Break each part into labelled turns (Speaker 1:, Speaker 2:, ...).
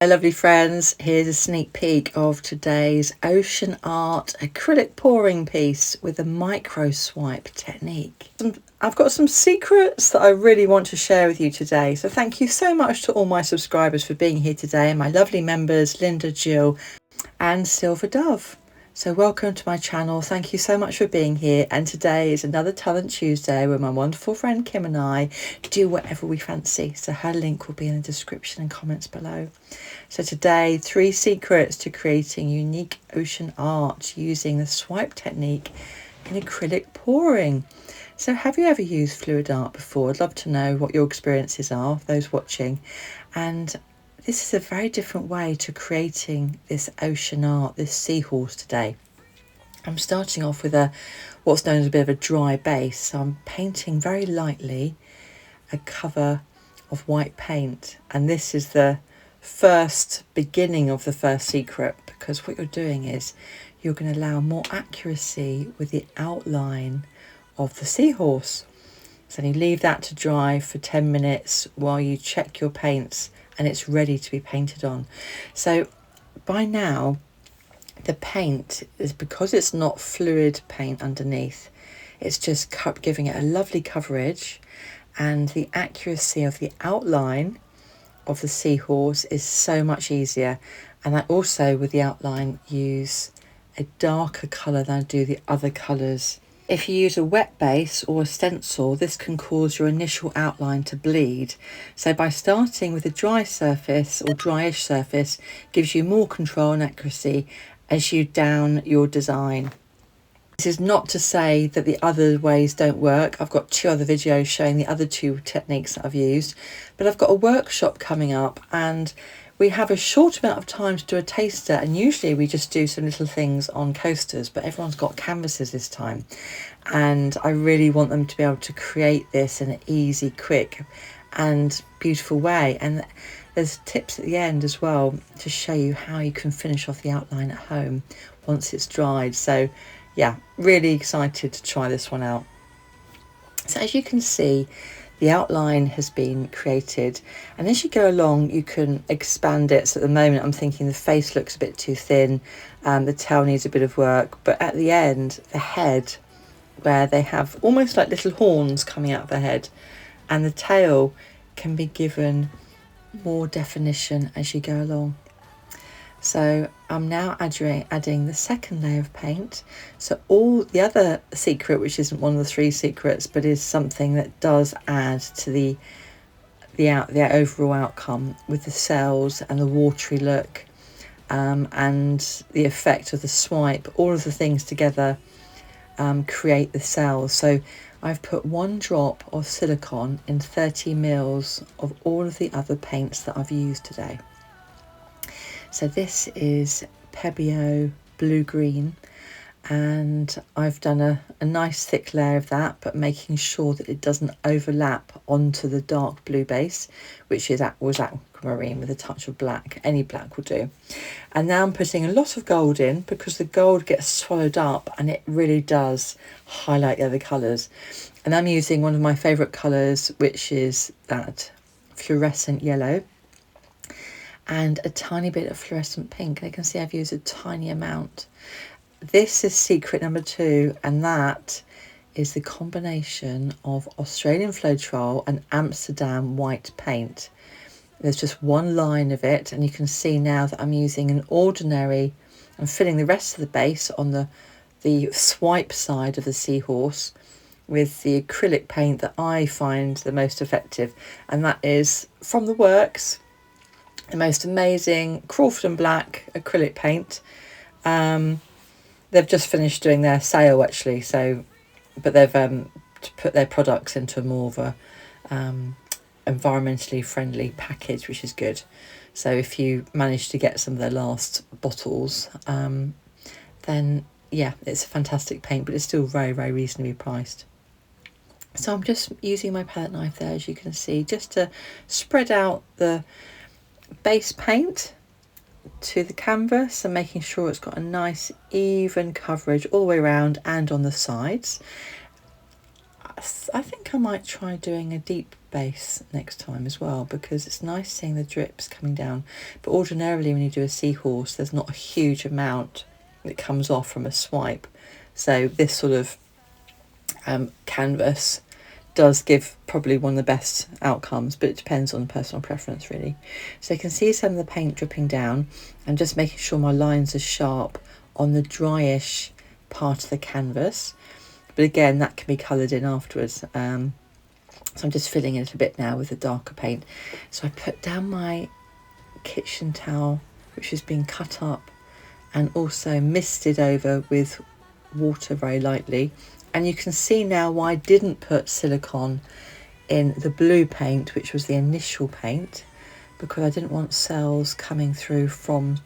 Speaker 1: Hi lovely friends, here's a sneak peek of today's ocean art acrylic pouring piece with a micro swipe technique. I've got some secrets that I really want to share with you today, so thank you so much to all my subscribers for being here today, and my lovely members Linda, Jill and Silver Dove. So welcome to my channel, thank you so much for being here, and today is another Talent Tuesday where my wonderful friend Kim and I do whatever we fancy, so her link will be in the description and comments below. So today, 3 secrets to creating unique ocean art using the swipe technique in acrylic pouring. So have you ever used fluid art before? I'd love to know what your experiences are, those watching. And this is a very different way to creating this ocean art, this seahorse today. I'm starting off with what's known as a bit of a dry base. So I'm painting very lightly a cover of white paint, and this is the beginning of the first secret, because what you're doing is you're going to allow more accuracy with the outline of the seahorse. So you leave that to dry for 10 minutes while you check your paints and it's ready to be painted on. So by now the paint is, because it's not fluid paint underneath, it's just giving it a lovely coverage, and the accuracy of the outline of the seahorse is so much easier. And I also, with the outline, use a darker colour than I do the other colours. If you use a wet base or a stencil, this can cause your initial outline to bleed. So by starting with a dry surface or dryish surface gives you more control and accuracy as you down your design. This is not to say that the other ways don't work. I've got 2 other videos showing the other 2 techniques that I've used, but I've got a workshop coming up and we have a short amount of time to do a taster, and usually we just do some little things on coasters, but everyone's got canvases this time and I really want them to be able to create this in an easy, quick and beautiful way. And there's tips at the end as well to show you how you can finish off the outline at home once it's dried. So yeah, really excited to try this one out. So as you can see, the outline has been created, and as you go along you can expand it. So at the moment I'm thinking the face looks a bit too thin, the tail needs a bit of work, but at the end, the head, where they have almost like little horns coming out of the head, and the tail can be given more definition as you go along. So I'm now adding the second layer of paint. So all the other secret, which isn't one of the 3 secrets, but is something that does add to the overall outcome with the cells and the watery look, and the effect of the swipe, all of the things together create the cells. So I've put 1 drop of silicone in 30 mils of all of the other paints that I've used today. So this is Pebbio Blue Green, and I've done a nice thick layer of that, but making sure that it doesn't overlap onto the dark blue base, which was aquamarine with a touch of black. Any black will do. And now I'm putting a lot of gold in, because the gold gets swallowed up and it really does highlight the other colours. And I'm using one of my favourite colours, which is that fluorescent yellow, and a tiny bit of fluorescent pink. And you can see I've used a tiny amount. This is secret number 2, and that is the combination of Australian Floetrol and Amsterdam white paint. There's just 1 line of it, and you can see now that I'm using an ordinary, I'm filling the rest of the base on the swipe side of the seahorse with the acrylic paint that I find the most effective, and that is from the works, the most amazing Crawford & Black acrylic paint. They've just finished doing their sale actually, so but they've to put their products into more of a environmentally friendly package, which is good. So if you manage to get some of their last bottles, then yeah, it's a fantastic paint, but it's still very, very reasonably priced. So I'm just using my palette knife there, as you can see, just to spread out the base paint to the canvas and making sure it's got a nice even coverage all the way around and on the sides. I think think I might try doing a deep base next time as well, because it's nice seeing the drips coming down. But ordinarily when you do a Seahorse, there's not a huge amount that comes off from a swipe. So this sort of canvas does give probably one of the best outcomes, but it depends on personal preference really. So you can see some of the paint dripping down. I'm just making sure my lines are sharp on the dryish part of the canvas, but again that can be coloured in afterwards. So I'm just filling in a little bit now with the darker paint. So I put down my kitchen towel, which has been cut up and also misted over with water very lightly. And you can see now why I didn't put silicone in the blue paint, which was the initial paint, because I didn't want cells coming through from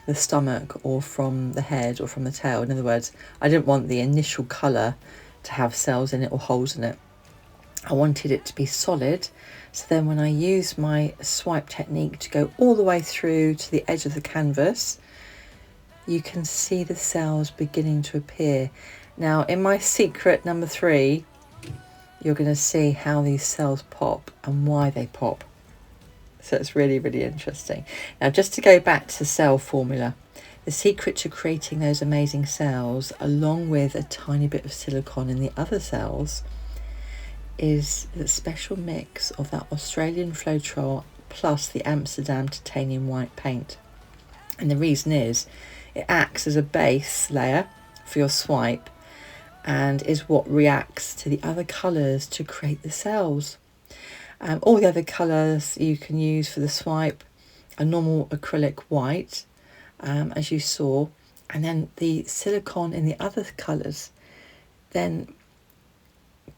Speaker 1: the stomach or from the head or from the tail. In other words, I didn't want the initial colour to have cells in it or holes in it. I wanted it to be solid, so then when I use my swipe technique to go all the way through to the edge of the canvas, you can see the cells beginning to appear. Now in my secret number 3, you're going to see how these cells pop and why they pop. So it's really, really interesting. Now just to go back to the cell formula, the secret to creating those amazing cells, along with a tiny bit of silicone in the other cells, is the special mix of that Australian Floetrol plus the Amsterdam titanium white paint. And the reason is it acts as a base layer for your swipe and is what reacts to the other colours to create the cells. All the other colours you can use for the swipe are normal acrylic white, as you saw, and then the silicone in the other colours then,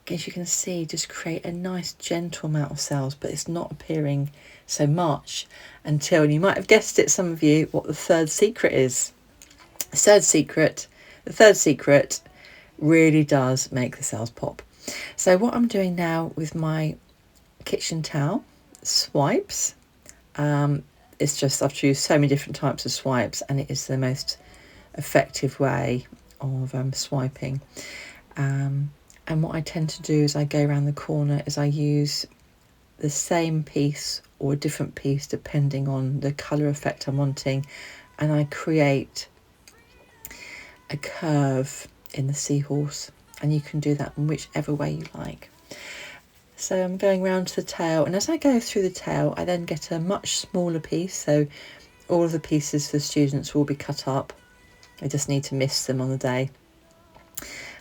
Speaker 1: as you can see, just create a nice gentle amount of cells, but it's not appearing so much until, and you might have guessed it, some of you, what the third secret is. The third secret really does make the cells pop. So what I'm doing now with my kitchen towel swipes, it's just, I've used so many different types of swipes and it is the most effective way of swiping. And what I tend to do is I go around the corner is I use the same piece or a different piece depending on the colour effect I'm wanting, and I create a curve in the Seahorse, and you can do that in whichever way you like. So I'm going round to the tail, and as I go through the tail I then get a much smaller piece, so all of the pieces for the students will be cut up. I just need to mist them on the day.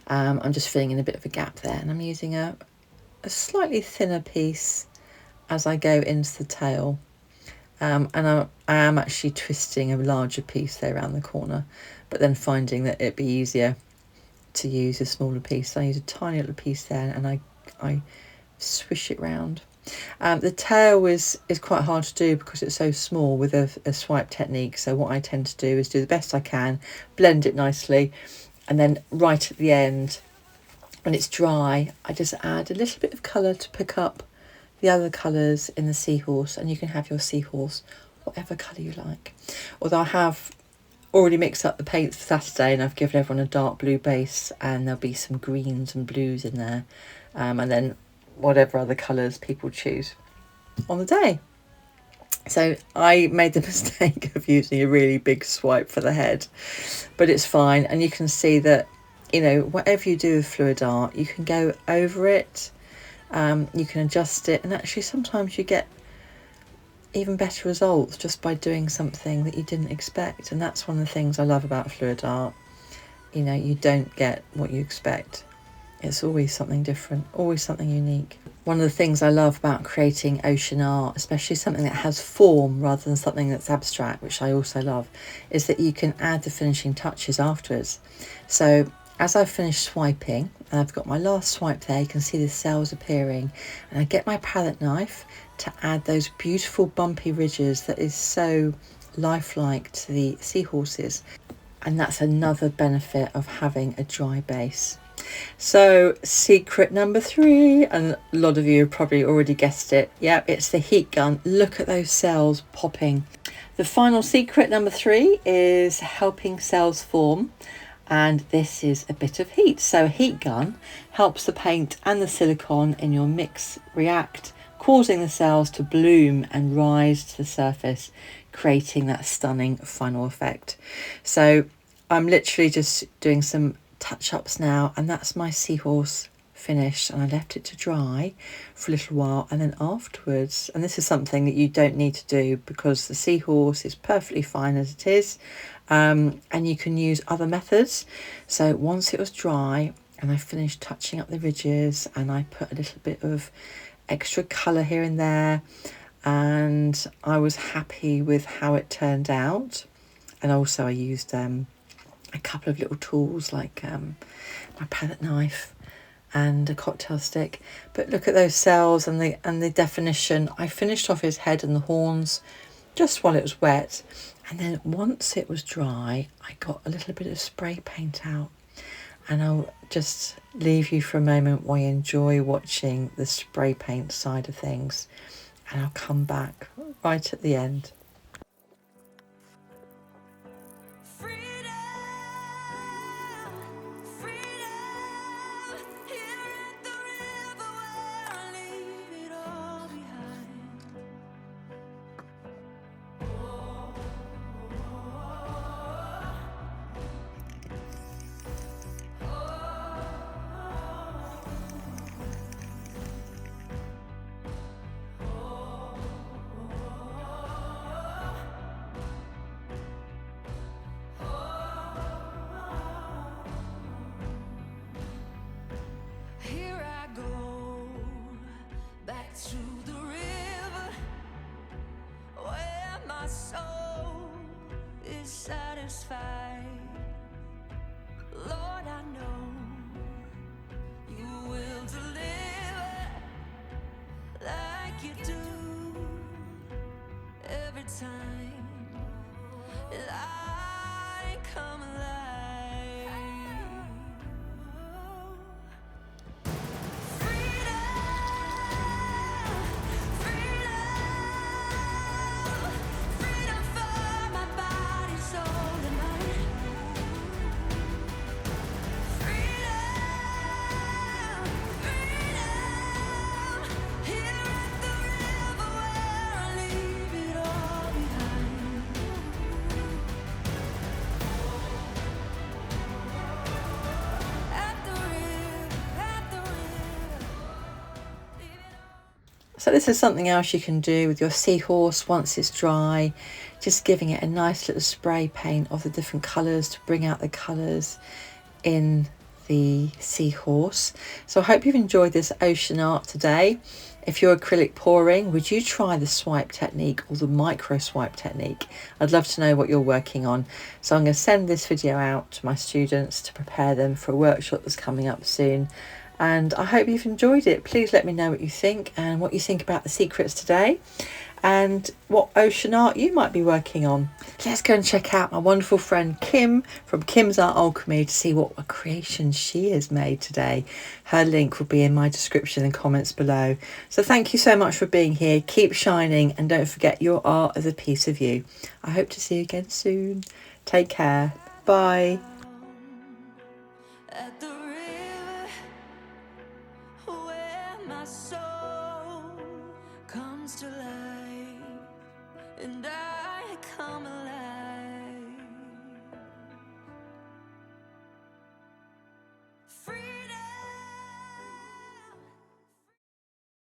Speaker 1: I'm just filling in a bit of a gap there, and I'm using a slightly thinner piece as I go into the tail, and I am actually twisting a larger piece there around the corner, but then finding that it'd be easier to use a smaller piece. So I use a tiny little piece there and I swish it round. The tail is quite hard to do because it's so small with a swipe technique, so what I tend to do is do the best I can, blend it nicely, and then right at the end when it's dry I just add a little bit of colour to pick up the other colours in the Seahorse, and you can have your Seahorse whatever colour you like. Although I have already mixed up the paints for Saturday and I've given everyone a dark blue base, and there'll be some greens and blues in there, and then whatever other colours people choose on the day. So I made the mistake of using a really big swipe for the head, but it's fine. And you can see that, you know, whatever you do with fluid art, you can go over it, you can adjust it, and actually sometimes you get even better results just by doing something that you didn't expect. And that's one of the things I love about fluid art. You know, you don't get what you expect. It's always something different, always something unique. One of the things I love about creating ocean art, especially something that has form rather than something that's abstract, which I also love, is that you can add the finishing touches afterwards. So as I've finished swiping, and I've got my last swipe there, you can see the cells appearing, and I get my palette knife to add those beautiful bumpy ridges that is so lifelike to the Seahorses. And that's another benefit of having a dry base. So secret number 3, and a lot of you have probably already guessed it. Yeah, it's the heat gun. Look at those cells popping. The final secret number 3 is helping cells form. and this is a bit of heat. So a heat gun helps the paint and the silicone in your mix react, causing the cells to bloom and rise to the surface, creating that stunning final effect. So I'm literally just doing some touch-ups now, and that's my Seahorse finished, and I left it to dry for a little while, and then afterwards, and this is something that you don't need to do because the Seahorse is perfectly fine as it is, and you can use other methods. So once it was dry and I finished touching up the ridges, and I put a little bit of extra colour here and there, and I was happy with how it turned out. And also I used a couple of little tools like my palette knife and a cocktail stick. But look at those cells and the definition. I finished off his head and the horns just while it was wet, and then once it was dry I got a little bit of spray paint out, and I'll just leave you for a moment while you enjoy watching the spray paint side of things, and I'll come back right at the end.
Speaker 2: To the river where my soul is satisfied. Lord, I know you will deliver like you do every time I come alive.
Speaker 1: So this is something else you can do with your Seahorse once it's dry, just giving it a nice little spray paint of the different colours to bring out the colours in the Seahorse. So I hope you've enjoyed this ocean art today. If you're acrylic pouring, would you try the swipe technique or the micro swipe technique? I'd love to know what you're working on. So I'm going to send this video out to my students to prepare them for a workshop that's coming up soon. And I hope you've enjoyed it. Please let me know what you think and what you think about the secrets today and what ocean art you might be working on. Let's go and check out my wonderful friend Kim from Kim's Art Alchemy to see what creations she has made today. Her link will be in my description and comments below. So thank you so much for being here. Keep shining, and don't forget your art is a piece of you. I hope to see you again soon. Take care. Bye.
Speaker 2: At the river where my soul comes to life and I come alive.